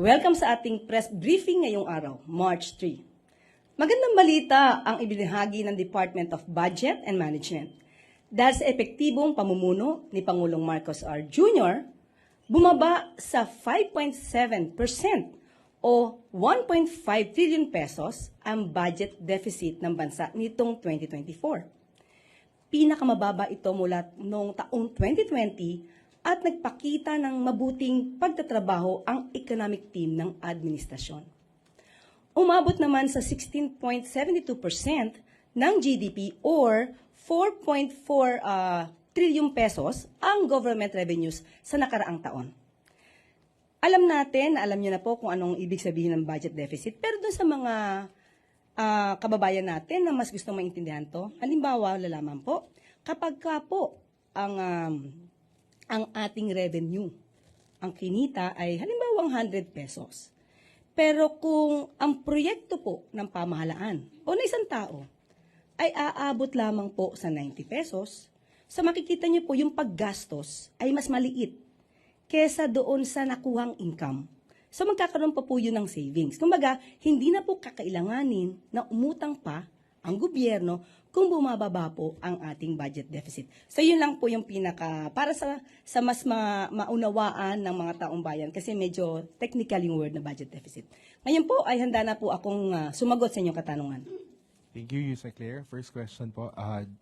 Welcome sa ating press briefing ngayong araw, March 3. Magandang balita ang ibinahagi ng Department of Budget and Management. Dahil sa epektibong pamumuno ni Pangulong Marcos R. Jr., bumaba sa 5.7% o 1.5 trillion pesos ang budget deficit ng bansa nitong 2024. Pinakamababa ito mula noong taong 2020 at nagpakita ng mabuting pagtatrabaho ang economic team ng administrasyon. Umabot naman sa 16.72% ng GDP or 4.4 trillion pesos ang government revenues sa nakaraang taon. Alam niyo na po kung anong ibig sabihin ng budget deficit, pero doon sa mga kababayan natin na mas gustong maintindihan to, halimbawa, lalaman po, kapag ka po ang ating revenue, ang kinita ay halimbawa 100 pesos. Pero kung ang proyekto po ng pamahalaan o ng isang tao ay aabot lamang po sa 90 pesos, so makikita niyo po yung paggastos ay mas maliit kesa doon sa nakuhang income. So magkakaroon pa po yun ng savings. Kumbaga, hindi na po kakailanganin na umutang pa ang gobyerno kung bumababa po ang ating budget deficit. So yun lang po yung para sa mas maunawaan ng mga taong bayan kasi medyo technical yung word na budget deficit. Ngayon po ay handa na po akong sumagot sa inyong katanungan. Thank you, Yusek Claire. First question po,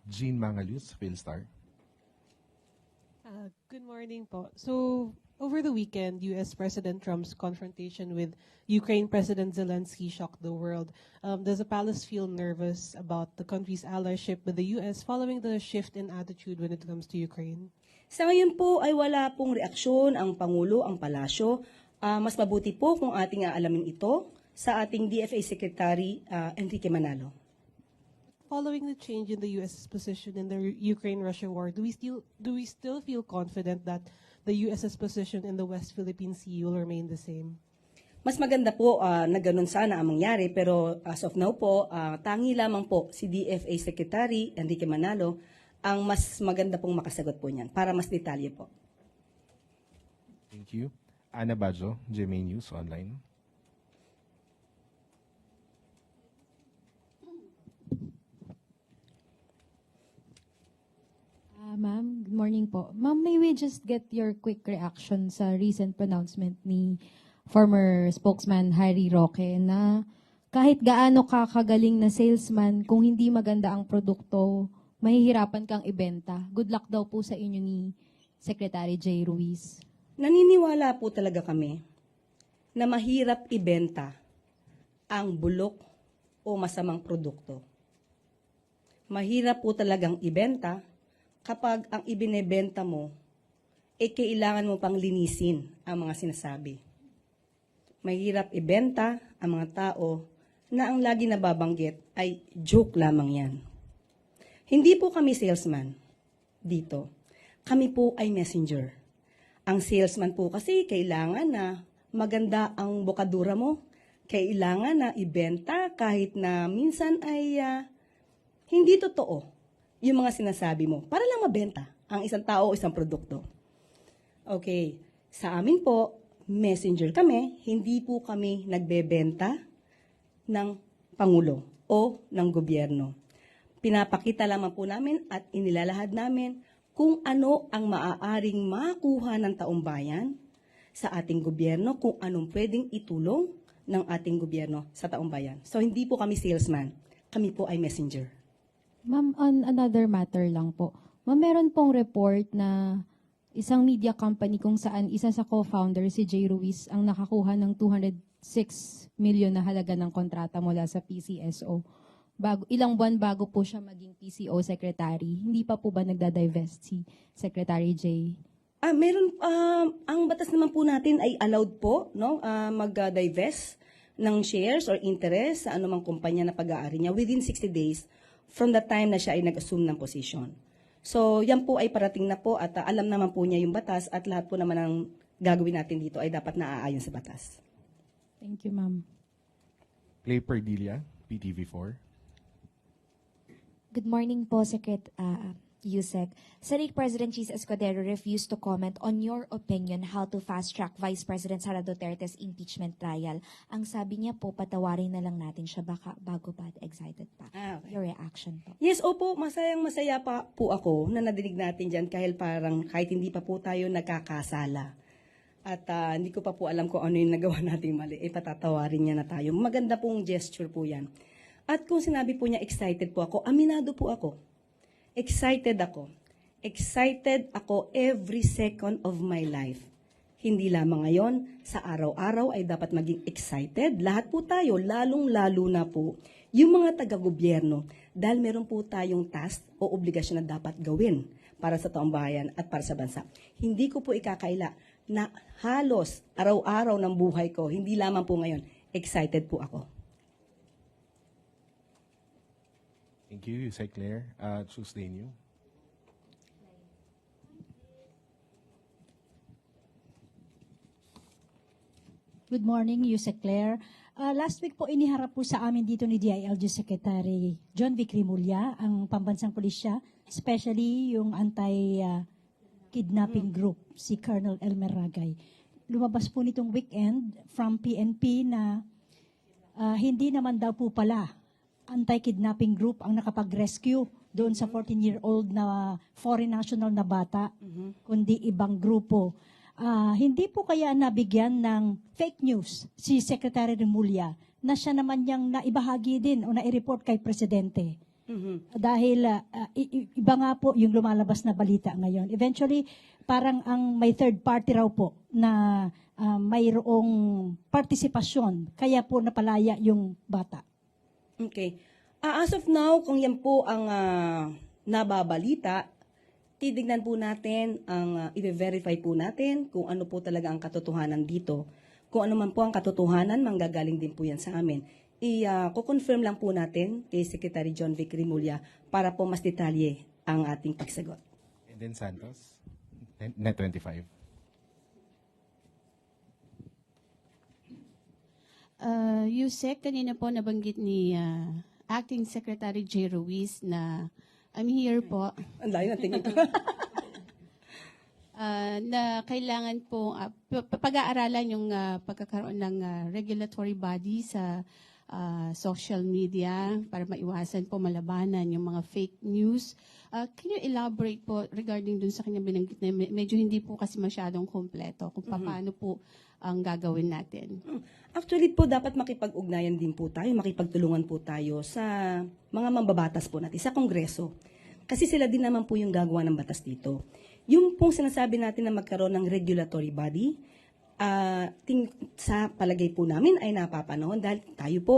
Jean Mangaluz, Philstar. Good morning po. So, over the weekend, U.S. President Trump's confrontation with Ukraine President Zelensky shocked the world. Does the palace feel nervous about the country's allyship with the U.S. following the shift in attitude when it comes to Ukraine? Sa ngayon po ay wala pong reaksyon ang Pangulo, ang Palasyo. Mas mabuti po kung ating aalamin ito sa ating DFA Secretary Enrique Manalo. Following the change in the U.S.'s position in the Ukraine-Russia war, do we still feel confident that the U.S.'s position in the West Philippine Sea will remain the same? Mas maganda po na ganun sana ang mangyari, pero as of now po, tangi lamang po si DFA Secretary Enrique Manalo ang mas maganda pong makasagot po niyan para mas detalye po. Thank you. Ana Bajo, GMA News Online. Ma'am, good morning po. Ma'am, may we just get your quick reaction sa recent pronouncement ni former spokesman Harry Roque na kahit gaano ka kagaling na salesman, kung hindi maganda ang produkto, mahihirapan kang ibenta. Good luck daw po sa inyo ni Secretary Jay Ruiz. Naniniwala po talaga kami na mahirap ibenta ang bulok o masamang produkto. Mahirap po talagang ibenta kapag ang ibinebenta mo, kailangan mo pang linisin ang mga sinasabi. Mahirap ibenta ang mga tao na ang lagi nababanggit ay joke lamang yan. Hindi po kami salesman dito. Kami po ay messenger. Ang salesman po kasi kailangan na maganda ang bokadura mo. Kailangan na ibenta kahit na minsan ay hindi totoo yung mga sinasabi mo para lang mabenta ang isang tao o isang produkto. Okay, sa amin po, messenger kami, hindi po kami nagbebenta ng Pangulo o ng gobyerno. Pinapakita lamang po namin at inilalahad namin kung ano ang maaaring makuha ng taong bayan sa ating gobyerno, kung anong pwedeng itulong ng ating gobyerno sa taong bayan. So hindi po kami salesman, kami po ay messenger. Ma'am, on another matter lang po. Ma'am, meron pong report na isang media company kung saan isa sa co-founder, si Jay Ruiz, ang nakakuha ng 206 million na halaga ng kontrata mula sa PCSO. Ilang buwan bago po siya maging PCO secretary. Hindi pa po ba nagda-divest si Secretary Jay? Meron, ang batas naman po natin ay allowed po mag-divest ng shares or interest sa anumang kumpanya na pag-aari niya within 60 days from the time na siya ay nag-assume ng position. So, yan po ay parating na po at alam naman po niya yung batas at lahat po naman ng gagawin natin dito ay dapat naaayon sa batas. Thank you, ma'am. Clay Perdilla, PTV4. Good morning po, Yusek, Senate President Cheese Escudero refused to comment on your opinion how to fast-track Vice President Sara Duterte's impeachment trial. Ang sabi niya po, patawarin na lang natin siya baka bago pa at excited pa. Okay. Your reaction po. Yes, opo, masayang-masaya pa po ako na nadinig natin dyan kahit hindi pa po tayo nagkakasala. At hindi ko pa po alam kung ano yung nagawa nating mali. Patatawarin niya na tayo. Maganda pong gesture po yan. At kung sinabi po niya excited po ako, aminado po ako. Excited ako. Excited ako every second of my life. Hindi lamang ngayon, sa araw-araw ay dapat maging excited. Lahat po tayo, lalong-lalo na po yung mga taga-gobyerno dahil meron po tayong task o obligasyon na dapat gawin para sa taong bayan at para sa bansa. Hindi ko po ikakaila na halos araw-araw ng buhay ko, hindi lamang po ngayon, excited po ako. Thank you, Yusek Claire. Tuesday New. Good morning, Yusek Claire. Last week po iniharap po sa amin dito ni DILG Secretary John Vic Rimulya ang pambansang pulisya, especially yung anti-kidnapping group, si Colonel Elmer Ragay. Lumabas po nitong weekend from PNP na hindi naman daw po pala anti-kidnapping group ang nakapag-rescue doon sa 14-year-old na foreign national na bata, kundi ibang grupo. Hindi po kaya nabigyan ng fake news si Secretary Rimulya na siya naman niyang naibahagi din o nai-report kay Presidente. Dahil iba nga po yung lumalabas na balita ngayon. Eventually, parang ang may third party raw po na mayroong partisipasyon kaya po napalaya yung bata. Okay. As of now, kung yan po ang nababalita, titignan po natin, i-verify po natin kung ano po talaga ang katotohanan dito. Kung ano man po ang katotohanan, manggagaling din po yan sa amin. I-confirm lang po natin kay Secretary John Vic Rimulya para po mas detalye ang ating pagsagot. And then Santos, Net 25. Yusek, kanina po nabanggit ni Acting Secretary J. Ruiz na I'm here po, Ang layo na tingin ko. na kailangan po pag-aaralan yung pagkakaroon ng regulatory body sa social media para maiwasan po malabanan yung mga fake news. Can you elaborate po regarding dun sa kanya binanggit na medyo hindi po kasi masyadong kompleto kung paano po ang gagawin natin? Actually po, dapat makipag-ugnayan din po tayo, makipagtulungan po tayo sa mga mambabatas po natin, sa Kongreso. Kasi sila din naman po yung gagawa ng batas dito. Yung pong sinasabi natin na magkaroon ng regulatory body, sa palagay po namin ay napapanahon dahil tayo po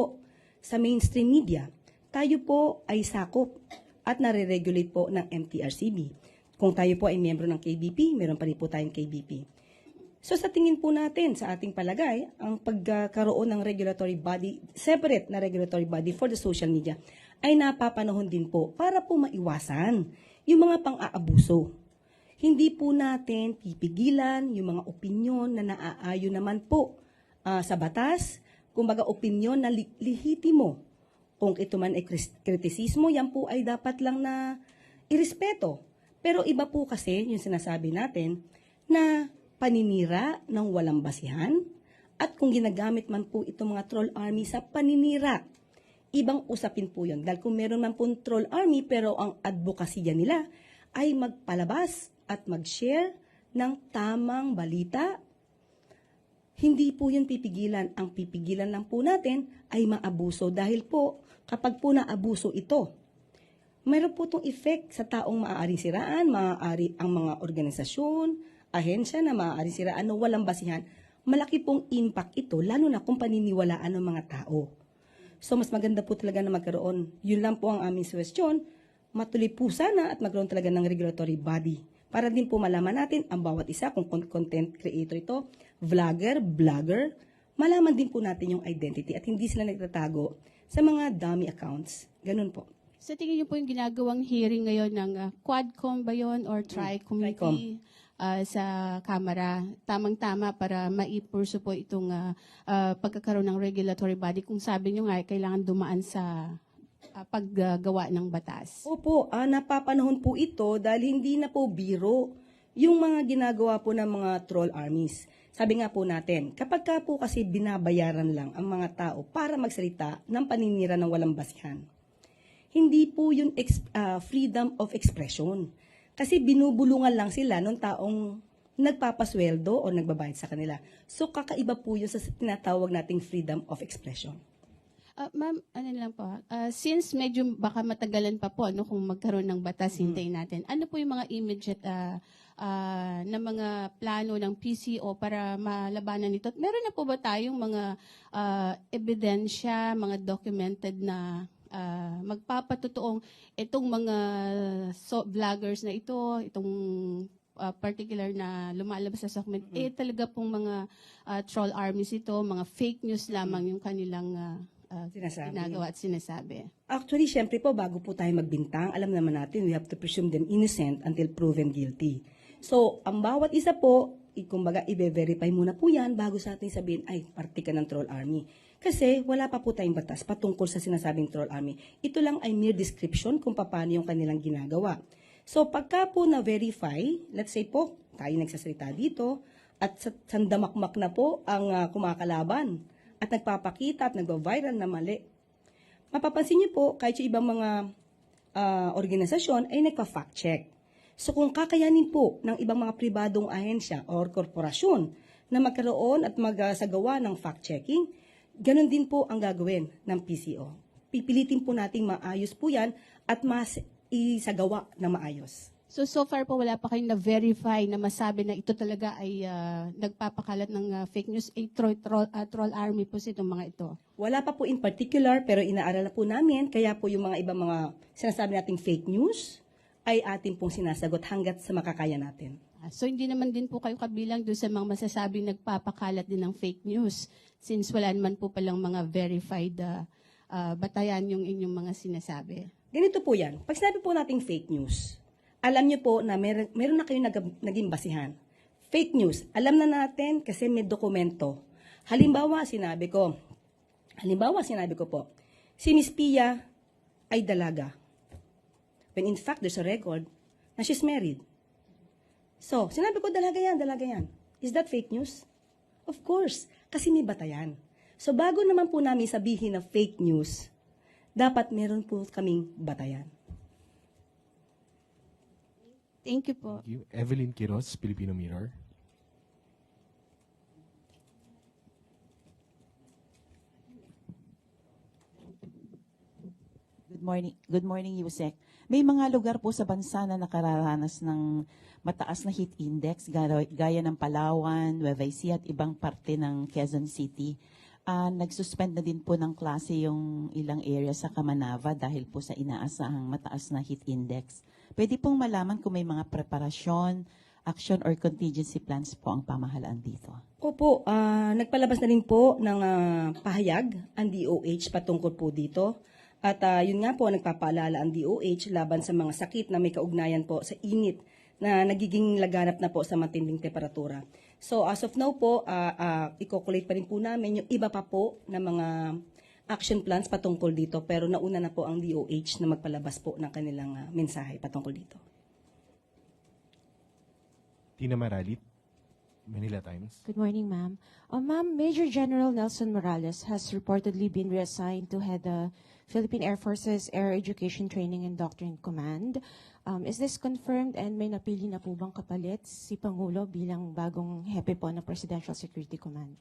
sa mainstream media, tayo po ay sakop at nare-regulate po ng MTRCB. Kung tayo po ay miyembro ng KBP, meron pa rin po tayong KBP. So sa tingin po natin, sa ating palagay, ang pagkakaroon ng regulatory body, separate na regulatory body for the social media, ay napapanahon din po para po maiwasan yung mga pang-aabuso. Hindi po natin pipigilan yung mga opinyon na naaayon naman po sa batas, kumbaga opinyon na lehitimo. Kung ito man ay kritisismo, yan po ay dapat lang na irespeto. Pero iba po kasi yung sinasabi natin na paninira ng walang basihan at kung ginagamit man po itong mga troll army sa paninira, ibang usapin po yun. Dahil kung meron man po troll army pero ang advokasya nila ay magpalabas at mag-share ng tamang balita, hindi po yun pipigilan. Ang pipigilan lang po natin ay maabuso dahil po kapag po naabuso ito, mayroon po itong effect sa taong maaaring siraan, maaari ang mga organisasyon, ahensya na maaaring siraan na walang basihan, malaki pong impact ito, lalo na kung paniniwalaan ng mga tao. So mas maganda po talaga na magkaroon, yun lang po ang aming suggestion, matuloy po sana at magkaroon talaga ng regulatory body. Para din po malaman natin ang bawat isa, kung content creator ito, vlogger, blogger, malaman din po natin yung identity at hindi sila nagtatago sa mga dummy accounts. Ganun po. Sa tingin niyo po yung ginagawang hearing ngayon ng Quadcom ba yun or Tri-Committee sa Kamara, tamang-tama para maipurso po itong pagkakaroon ng regulatory body. Kung sabi niyo nga, kailangan dumaan sa paggawa ng batas? Opo, napapanahon po ito dahil hindi na po biro yung mga ginagawa po ng mga troll armies. Sabi nga po natin, kapag ka po kasi binabayaran lang ang mga tao para magsalita ng paninira ng walang basihan, hindi po yun freedom of expression. Kasi binubulungan lang sila ng taong nagpapasweldo o nagbabayad sa kanila. So kakaiba po yun sa tinatawag nating freedom of expression. Ma'am, ano lang po, since medyo baka matagalan pa po kung magkaroon ng batas, hintayin natin. Ano po yung mga immediate na mga plano ng PCO para malabanan ito? At meron na po ba tayong mga ebidensya, mga documented na magpapatotoong itong mga vloggers na itong particular na lumalabas sa document, talaga pong mga troll armies ito, mga fake news lamang yung kanilang Sinasabi. ginagawa at sinasabi. Actually, syempre po, bago po tayo magbintang, alam naman natin, we have to presume them innocent until proven guilty. So, ang bawat isa po, kumbaga, i-verify muna po yan bago sa atin sabihin, ay, parte ka ng troll army. Kasi wala pa po tayong batas patungkol sa sinasabing troll army. Ito lang ay mere description kung paano yung kanilang ginagawa. So, pagka po na-verify, let's say po, tayo nagsasalita dito, at sandamakmak na po ang kumakalaban, at nagpapakita at nagva-viral na mali. Mapapansin niyo po, kahit yung ibang mga organisasyon ay nagpa-fact check. So kung kakayanin po ng ibang mga pribadong ahensya or korporasyon na magkaroon at magsagawa ng fact-checking, ganun din po ang gagawin ng PCO. Pipilitin po nating maayos po yan at mas isagawa na maayos. So far po wala pa kayong na-verify na masabi na ito talaga ay nagpapakalat ng fake news, troll army po itong mga ito. Wala pa po in particular, pero inaaral na po namin, kaya po yung mga ibang mga sinasabi nating fake news ay atin pong sinasagot hanggat sa makakaya natin. So hindi naman din po kayo kabilang doon sa mga masasabing nagpapakalat din ng fake news since wala naman po palang mga verified batayan yung inyong mga sinasabi. Ganito po yan. Pag sinabi po nating fake news, alam niyo po na meron na kayong naging basihan. Fake news, alam na natin kasi may dokumento. Halimbawa, sinabi ko po, si Miss Pia ay dalaga. When in fact, there's a record na she's married. So, sinabi ko, dalaga yan. Is that fake news? Of course, kasi may batayan. So, bago naman po namin sabihin na fake news, dapat meron po kaming batayan. Thank you po. Thank you. Evelyn Quiroz, Filipino Mirror. Good morning, Yusek. May mga lugar po sa bansa na nakararanas ng mataas na heat index, gaya ng Palawan, Nueva Ecija at ibang parte ng Quezon City. Nagsuspend na din po ng klase yung ilang area sa Kamanava dahil po sa inaasahang mataas na heat index. Pwede pong malaman kung may mga preparasyon, action or contingency plans po ang pamahalaan dito. Opo, nagpalabas na rin po ng pahayag ang DOH patungkol po dito. At yun nga po, nagpapaalala ang DOH laban sa mga sakit na may kaugnayan po sa init na nagiging laganap na po sa matinding temperatura. So as of now po, i-calculate pa rin po namin yung iba pa po na mga action plans patungkol dito. Pero nauna na po ang DOH na magpalabas po ng kanilang mensahe patungkol dito. Tina Maralit, Manila Times. Good morning, ma'am. Ma'am, Major General Nelson Morales has reportedly been reassigned to head the Philippine Air Force's Air Education Training and Doctrine Command. Is this confirmed and may napili na po bang kapalit si Pangulo bilang bagong hepe po ng Presidential Security Command?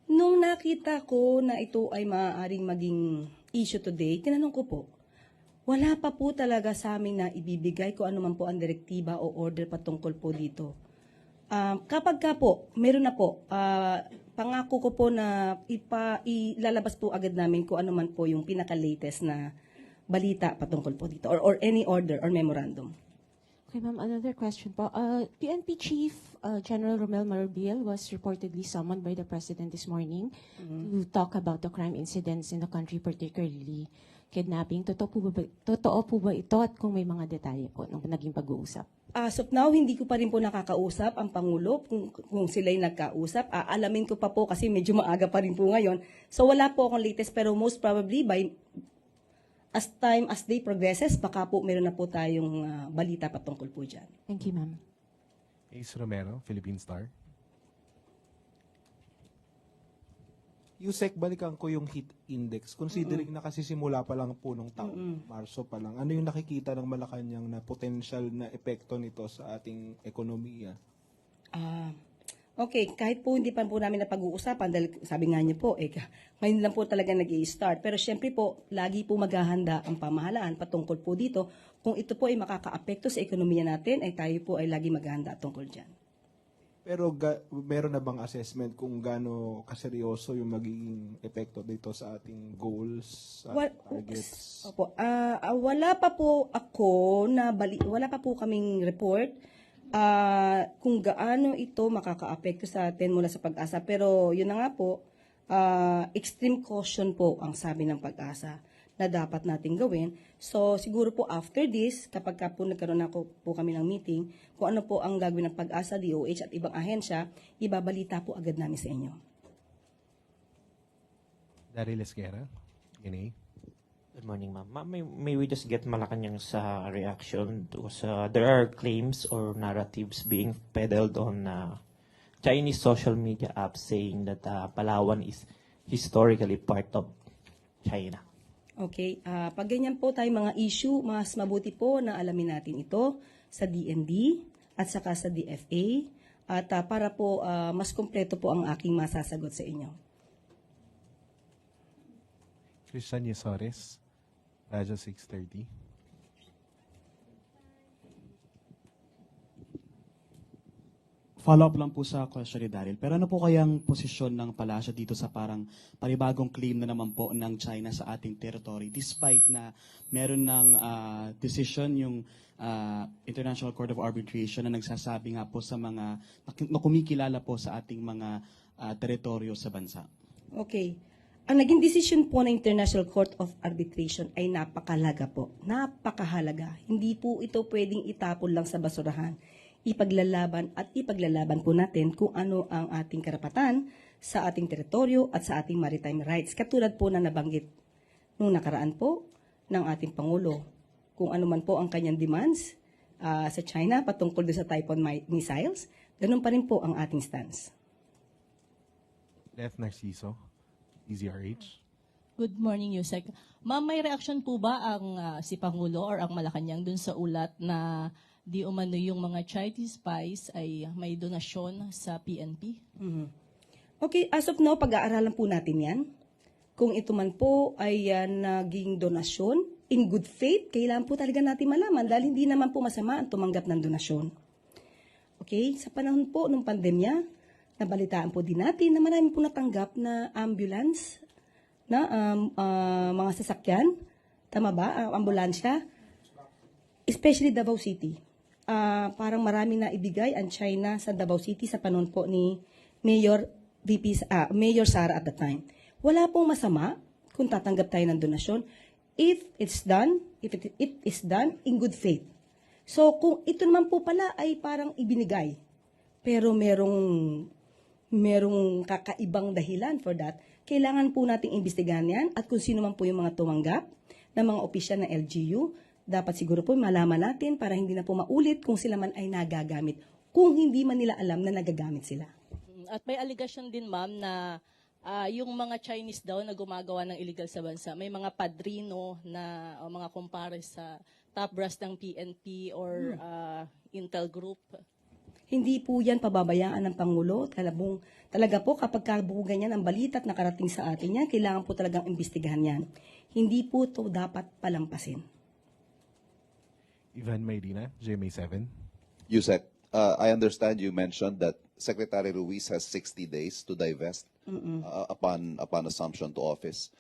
Nung nakita ko na ito ay maaaring maging issue today, tinanong ko po, wala pa po talaga sa amin na ibibigay kung ano man po ang direktiba o order patungkol po dito. Kapag ka po, meron na po, pangako ko po na ilalabas po agad namin kung ano man po yung pinaka-latest na balita patungkol po dito or any order or memorandum. Okay, ma'am, another question po. PNP Chief General Romel Marbil was reportedly summoned by the President this morning to talk about the crime incidents in the country, particularly kidnapping. Totoo po ba ito at kung may mga detalye po ng naging pag-uusap? As of now, hindi ko pa rin po nakakausap ang Pangulo kung sila'y nagkausap. Alamin ko pa po kasi medyo maaga pa rin po ngayon. So wala po akong latest pero most probably by as day progresses, baka po meron na po tayong balita patungkol po dyan. Thank you, ma'am. Ace Romero, Philippine Star. Yusek, balikan ko yung heat index. Considering na kasi simula pa lang po nung taon, Marso pa lang, ano yung nakikita ng Malacanang na potential na epekto nito sa ating ekonomiya? Okay, kahit po hindi pa po namin napag-uusapan, dahil sabi nga niyo po, ngayon lang po talaga nag-i-start. Pero syempre po, lagi po maghahanda ang pamahalaan patungkol po dito. Kung ito po ay makaka-apekto sa ekonomiya natin, ay tayo po ay lagi maghahanda tungkol dyan. Pero meron na bang assessment kung gaano kaseryoso yung magiging epekto dito sa ating goals, sa targets? Opo, wala pa po ako wala pa po kaming report kung gaano ito makaka-apekto sa atin mula sa Pag-asa. Pero yun na nga po, extreme caution po ang sabi ng Pag-asa na dapat nating gawin. So siguro po after this, kapag po nagkaroon po kami ng meeting, kung ano po ang gagawin ng Pag-asa, DOH at ibang ahensya, ibabalita po agad namin sa inyo. Daryl Esguerra, GNA. Good morning, ma'am. Ma'am, may we just get Malacanang sa reaction to there are claims or narratives being peddled on Chinese social media apps saying that Palawan is historically part of China. Okay, pag ganyan po tayo mga issue, mas mabuti po na alamin natin ito sa DND at saka sa DFA at para po mas kumpleto po ang aking masasagot sa inyo. Christian Yesores, Radyo 630. Follow-up lang po sa question ni Daryl. Pero ano po kayang posisyon ng palasyo dito sa parang panibagong claim na naman po ng China sa ating territory despite na meron ng decision yung International Court of Arbitration na nagsasabi nga po sa mga na kumikilala po sa ating mga teritoryo sa bansa? Okay. Ang naging decision po ng International Court of Arbitration ay napakahalaga po. Napakahalaga. Hindi po ito pwedeng itapon lang sa basurahan. Ipaglalaban po natin kung ano ang ating karapatan sa ating teritoryo at sa ating maritime rights. Katulad po na nabanggit nung nakaraan po ng ating Pangulo. Kung ano man po ang kanyang demands sa China patungkol sa Typhoon missiles, ganun pa rin po ang ating stance. Left Narciso, DZRH. Good morning, Yusek. Ma'am, may reaction po ba ang si Pangulo or ang Malacanang dun sa ulat na di umano yung mga Chinese spies ay may donasyon sa PNP? Okay, as of now, pag-aaralan po natin yan. Kung ito man po ay naging donasyon, in good faith, kailangan po talaga natin malaman dahil hindi naman po masama ang tumanggap ng donasyon. Okay, sa panahon po ng pandemya, nabalitaan po din natin na marami po natanggap na ambulance, na mga sasakyan, tama ba, ambulansya, especially Davao City. Parang marami na ibigay ang China sa Davao City sa panahon po ni Mayor Sara at the time. Wala pong masama kung tatanggap tayo ng donasyon if it is done in good faith. So kung ito naman po pala ay parang ibinigay, pero merong kakaibang dahilan for that, kailangan po nating imbestigahan yan at kung sino man po yung mga tumanggap na mga opisyal ng LGU, dapat siguro po malaman natin para hindi na po maulit kung sila man ay nagagamit, kung hindi man nila alam na nagagamit sila. At may allegation din, ma'am, na yung mga Chinese daw na gumagawa ng illegal sa bansa, may mga padrino na o mga kumpare sa top brass ng PNP or Intel Group. Hindi po yan pababayaan ng Pangulo. Talaga po kapag kabugan yan ang balita at nakarating sa atin yan, kailangan po talagang imbestigahan yan. Hindi po to dapat palampasin. Ivan Mayrina, GMA7. Yusek, I understand you mentioned that Secretary Ruiz has 60 days to divest upon assumption to office.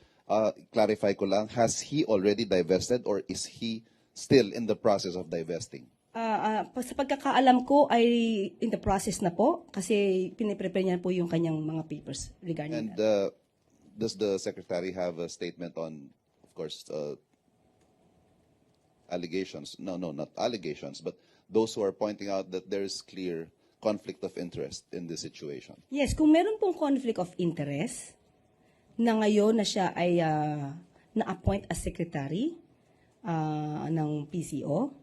Clarify ko lang, has he already divested or is he still in the process of divesting? Sa pagkakaalam ko ay in the process na po kasi piniprepare niya po yung kanyang mga papers regarding And that. does the Secretary have a statement on, of course, allegations? No, not allegations, but those who are pointing out that there is clear conflict of interest in this situation. Yes, kung meron pong conflict of interest na ngayon na siya ay na-appoint as secretary, ng PCO,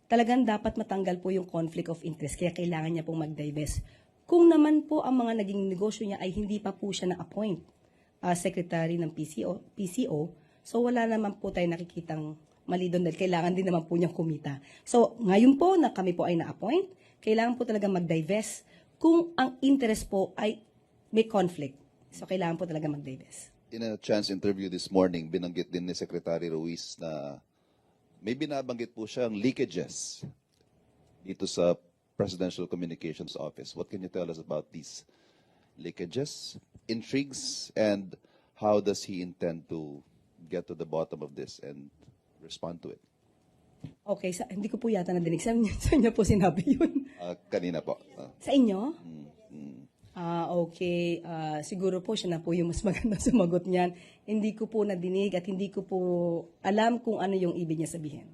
talagang dapat matanggal po yung conflict of interest. Kaya kailangan niya pong mag-divest. Kung naman po ang mga naging negosyo niya ay hindi pa po siya na-appoint secretary ng PCO, so wala naman po tayo nakikitang mali doon dahil kailangan din naman po niyang kumita. So ngayon po na kami po ay na-appoint, kailangan po talaga mag-divest kung ang interest po ay may conflict. So kailangan po talaga mag-divest. In a chance interview this morning, binanggit din ni Secretary Ruiz na may binabanggit po siyang leakages dito sa Presidential Communications Office. What can you tell us about these leakages, intrigues, and how does he intend to get to the bottom of this and respond to it? Okay, hindi ko po yata nadinig. Sa inyo po sinabi yun? Kanina po. Sa inyo? Okay. Siguro po siya na po yung mas maganda sumagot niyan. Hindi ko po nadinig at hindi ko po alam kung ano yung ibig niya sabihin.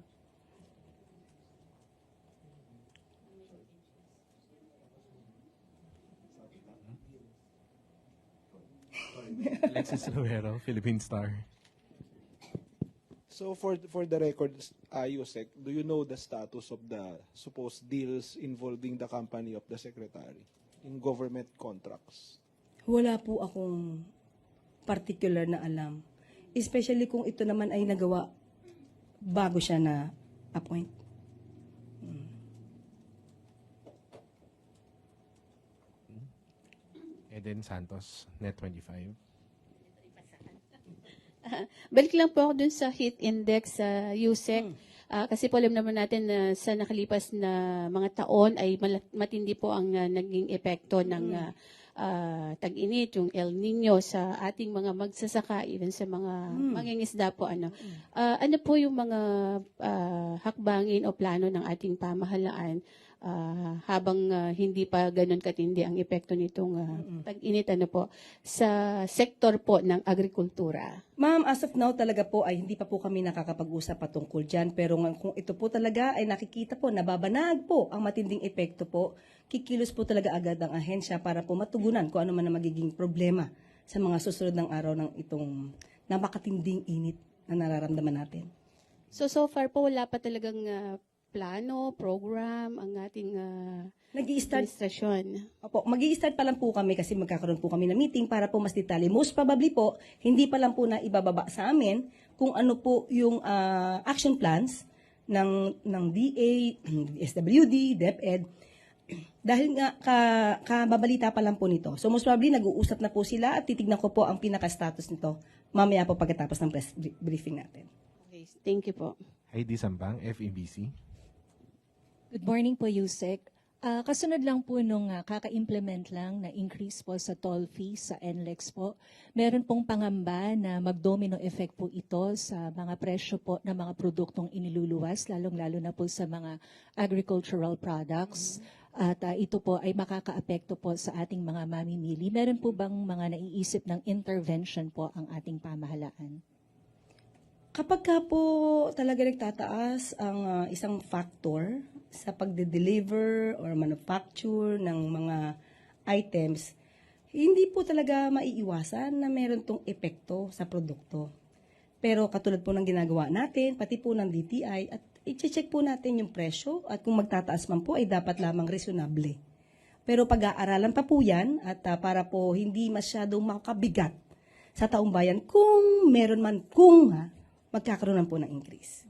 Alexis Roero, Philippine Star. So for the record, Yusek, do you know the status of the supposed deals involving the company of the secretary in government contracts? Wala po akong particular na alam. Especially kung ito naman ay nagawa bago siya na appoint. Eden Santos, Net25. Balik lang po ako dun sa heat index sa USEC. Kasi po alam naman natin na sa nakalipas na mga taon ay matindi po ang naging epekto ng tag-init, yung El Nino sa ating mga magsasaka, even sa mga mangingisda po. Ano po yung mga hakbangin o plano ng ating pamahalaan habang hindi pa ganun katindi ang epekto nitong tag-init sa sektor po ng agrikultura? Ma'am, as of now talaga po ay hindi pa po kami nakakapag-usap patungkol dyan. Pero kung ito po talaga ay nakikita po, nababanag po ang matinding epekto po, kikilos po talaga agad ang ahensya para po matugunan kung ano man ang magiging problema sa mga susunod ng araw ng itong napakatinding init na nararamdaman natin. So far po wala pa talagang plano, program ang ating administrasyon. Opo, mag-i-start pa lang po kami kasi magkakaroon po kami ng meeting para po mas detalye. Most probably po, hindi pa lang po na ibababa sa amin kung ano po yung action plans ng DA, SWD, DepEd. Dahil nga kababalita pa lang po nito. So most probably nag-uusap na po sila at titignan ko po ang pinaka-status nito mamaya po pagkatapos ng press briefing natin. Okay, thank you po. Heidi Sambang, FEBC. Good morning po, Yusek. Kasunod lang po nung kaka-implement lang na increase po sa toll fee sa NLEX po, meron pong pangamba na mag-domino effect po ito sa mga presyo po ng mga produktong iniluluwas, lalong-lalo na po sa mga agricultural products. At ito po ay makakaapekto po sa ating mga mamimili. Meron po bang mga naiisip ng intervention po ang ating pamahalaan? Kapag ka po talaga nagtataas ang isang factor sa pagde-deliver or manufacture ng mga items, hindi po talaga maiiwasan na meron tong epekto sa produkto. Pero katulad po ng ginagawa natin, pati po ng DTI, at i-check po natin yung presyo at kung magtataas man po ay dapat lamang reasonable. Pero pag-aaralan pa po yan at para po hindi masyadong makabigat sa taong bayan kung meron man, magkakaroon po ng increase.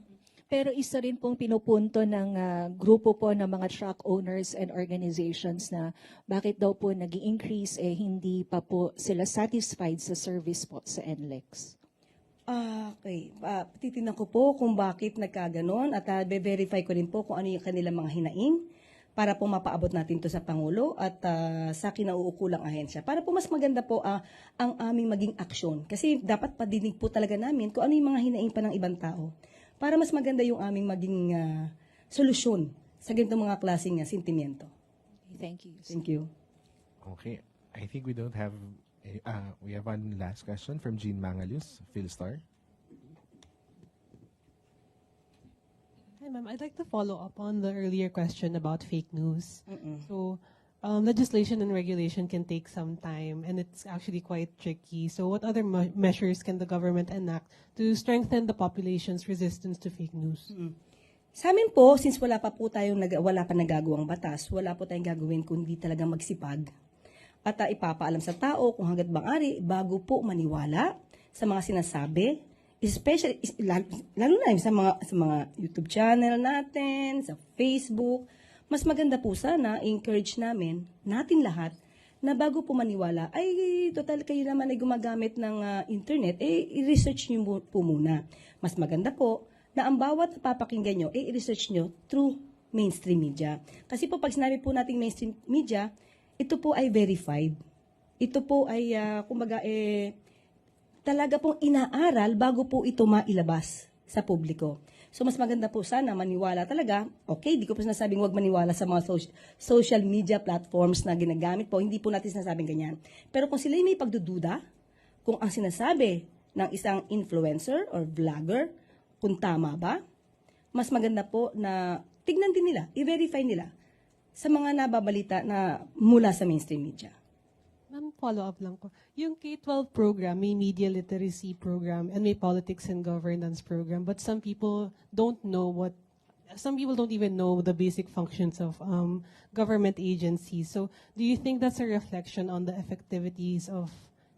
Pero isa rin pong pinupunto ng grupo po ng mga truck owners and organizations na bakit daw po nag-i-increase hindi pa po sila satisfied sa service po sa NLEX. Okay. Titignan ko po kung bakit nagkaganon at be-verify ko rin po kung ano yung kanilang mga hinaing para po mapaabot natin to sa Pangulo at sa kinauukulang ahensya. Para po mas maganda po ang aming maging aksyon. Kasi dapat padinig po talaga namin kung ano yung mga hinaing pa ng ibang tao. Para mas maganda yung aming maging solusyon sa ganitong mga klaseng sentimiento. Thank you. Thank you. Okay. I think we don't have, we have one last question from Jean Mangalus, Philstar. Hi, ma'am. I'd like to follow up on the earlier question about fake news. So, legislation and regulation can take some time, and it's actually quite tricky. So what other measures can the government enact to strengthen the population's resistance to fake news? Sa amin po, since wala pa nagagawang batas, wala po tayong gagawin kundi talaga magsipag at ipapaalam sa tao kung hangga't maaari bago po maniwala sa mga sinasabi, especially lalo na sa mga YouTube channel natin, sa Facebook. Mas maganda po sana encourage natin lahat na bago po maniwala, ay total kayo naman ay gumagamit ng internet, i-research niyo po muna. Mas maganda po na ang bawat papakinggan nyo, i-research nyo through mainstream media. Kasi po pag sinabi po nating mainstream media, ito po ay verified. Ito po ay, talaga pong inaaral bago po ito mailabas sa publiko. So mas maganda po sana maniwala talaga. Okay, di ko po sinasabing huwag maniwala sa mga social media platforms na ginagamit po. Hindi po natin sinasabing ganyan. Pero kung sila may pagdududa, kung ang sinasabi ng isang influencer or vlogger, kung tama ba, mas maganda po na tignan din nila, i-verify nila sa mga nababalita na mula sa mainstream media. Ma'am, follow-up lang po. Yung K-12 program, may media literacy program and may politics and governance program, but some people don't even know the basic functions of government agencies. So do you think that's a reflection on the effectivities of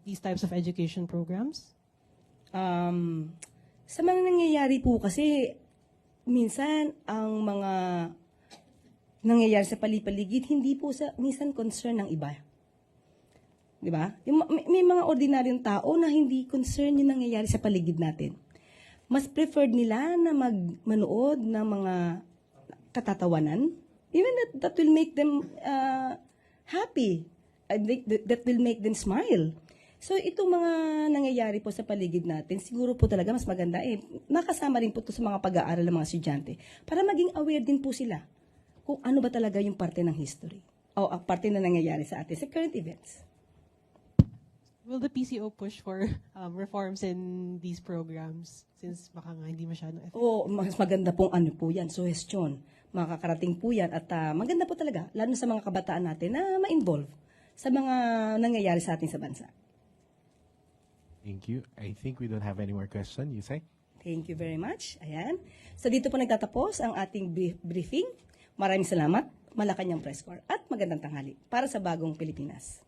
these types of education programs? Sa mga nangyayari po kasi, minsan ang mga nangyayari sa palipaligid, hindi po minsan concern ng iba. Di ba? May mga ordinaryong tao na hindi concern yung nangyayari sa paligid natin. Mas preferred nila na manood ng mga katatawanan, even that will make them happy, that will make them smile. So itong mga nangyayari po sa paligid natin, siguro po talaga mas maganda nakasama rin po ito sa mga pag-aaral ng mga estudyante para maging aware din po sila kung ano ba talaga yung parte ng history o parte na nangyayari sa atin sa current events. Will the PCO push for reforms in these programs since baka nga hindi masyadong effective? Oo, mas maganda pong po yan, suggestion. Makakarating po yan at maganda po talaga, lalo sa mga kabataan natin na ma-involve sa mga nangyayari sa atin sa bansa. Thank you. I think we don't have any more questions. Yusek? Thank you very much. Ayan. So dito po nagtatapos ang ating briefing. Maraming salamat, Malacanang Press Corps, at magandang tanghali para sa bagong Pilipinas.